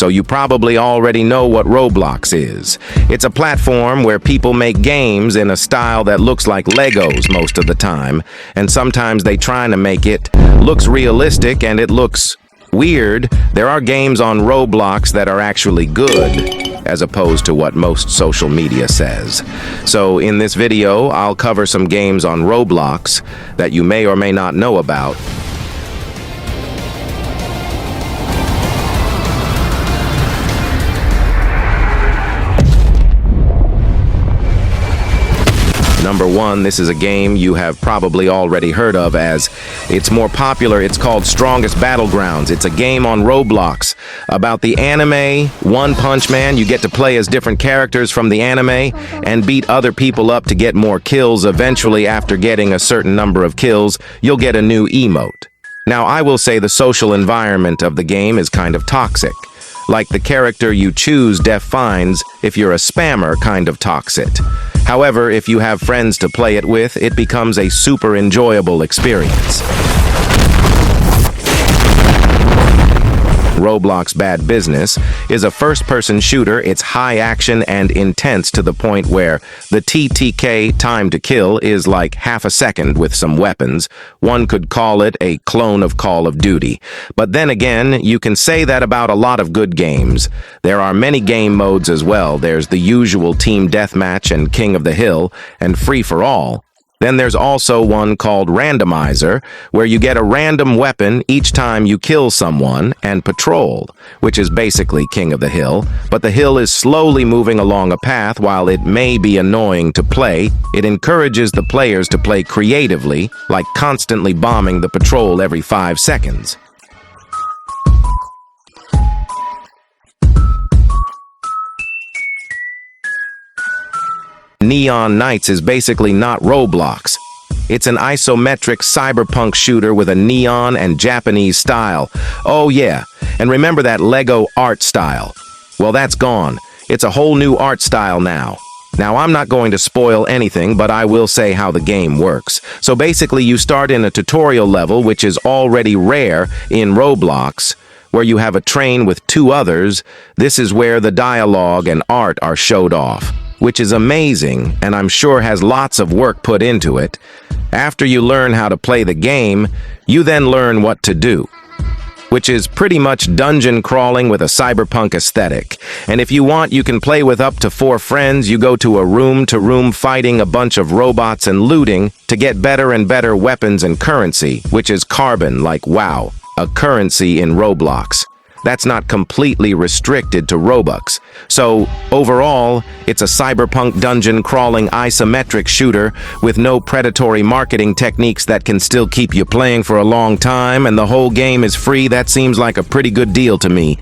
So you probably already know what Roblox is. It's a platform where people make games in a style that looks like Legos most of the time, and sometimes they try to make it looks realistic and it looks weird. There are games on Roblox that are actually good, as opposed to what most social media says. So in this video, I'll cover some games on Roblox that you may or may not know about. Number one, this is a game you have probably already heard of as it's more popular. It's called Strongest Battlegrounds. It's a game on Roblox about the anime One Punch Man. You get to play as different characters from the anime and beat other people up to get more kills. Eventually, after getting a certain number of kills, you'll get a new emote. Now, I will say the social environment of the game is kind of toxic. Like the character you choose defines if you're a spammer kind of toxic. However, if you have friends to play it with, it becomes a super enjoyable experience. Roblox Bad Business is a first-person shooter. It's high action and intense to the point where the TTK, time to kill, is like half a second with some weapons. One could call it a clone of Call of Duty. But then again, you can say that about a lot of good games. There are many game modes as well. There's the usual Team Deathmatch and King of the Hill and Free for All. Then there's also one called Randomizer, where you get a random weapon each time you kill someone, and Patrol, which is basically King of the Hill. But the hill is slowly moving along a path. While it may be annoying to play, it encourages the players to play creatively, like constantly bombing the Patrol every 5 seconds. Neon Knights is basically not Roblox. It's an isometric cyberpunk shooter with a neon and Japanese style. Oh yeah, and remember that Lego art style? Well, that's gone. It's a whole new art style now. Now, I'm not going to spoil anything, but I will say how the game works. So basically, you start in a tutorial level, which is already rare in Roblox, where you have a train with 2 others. This is where the dialogue and art are showed off, which is amazing, and I'm sure has lots of work put into it. After you learn how to play the game, you then learn what to do, which is pretty much dungeon crawling with a cyberpunk aesthetic. And if you want, you can play with up to 4 friends. You go to a room-to-room fighting a bunch of robots and looting to get better and better weapons and currency, which is carbon, like WoW, a currency in Roblox. That's not completely restricted to Robux. So, overall, it's a cyberpunk dungeon-crawling isometric shooter with no predatory marketing techniques that can still keep you playing for a long time, and the whole game is free. That seems like a pretty good deal to me.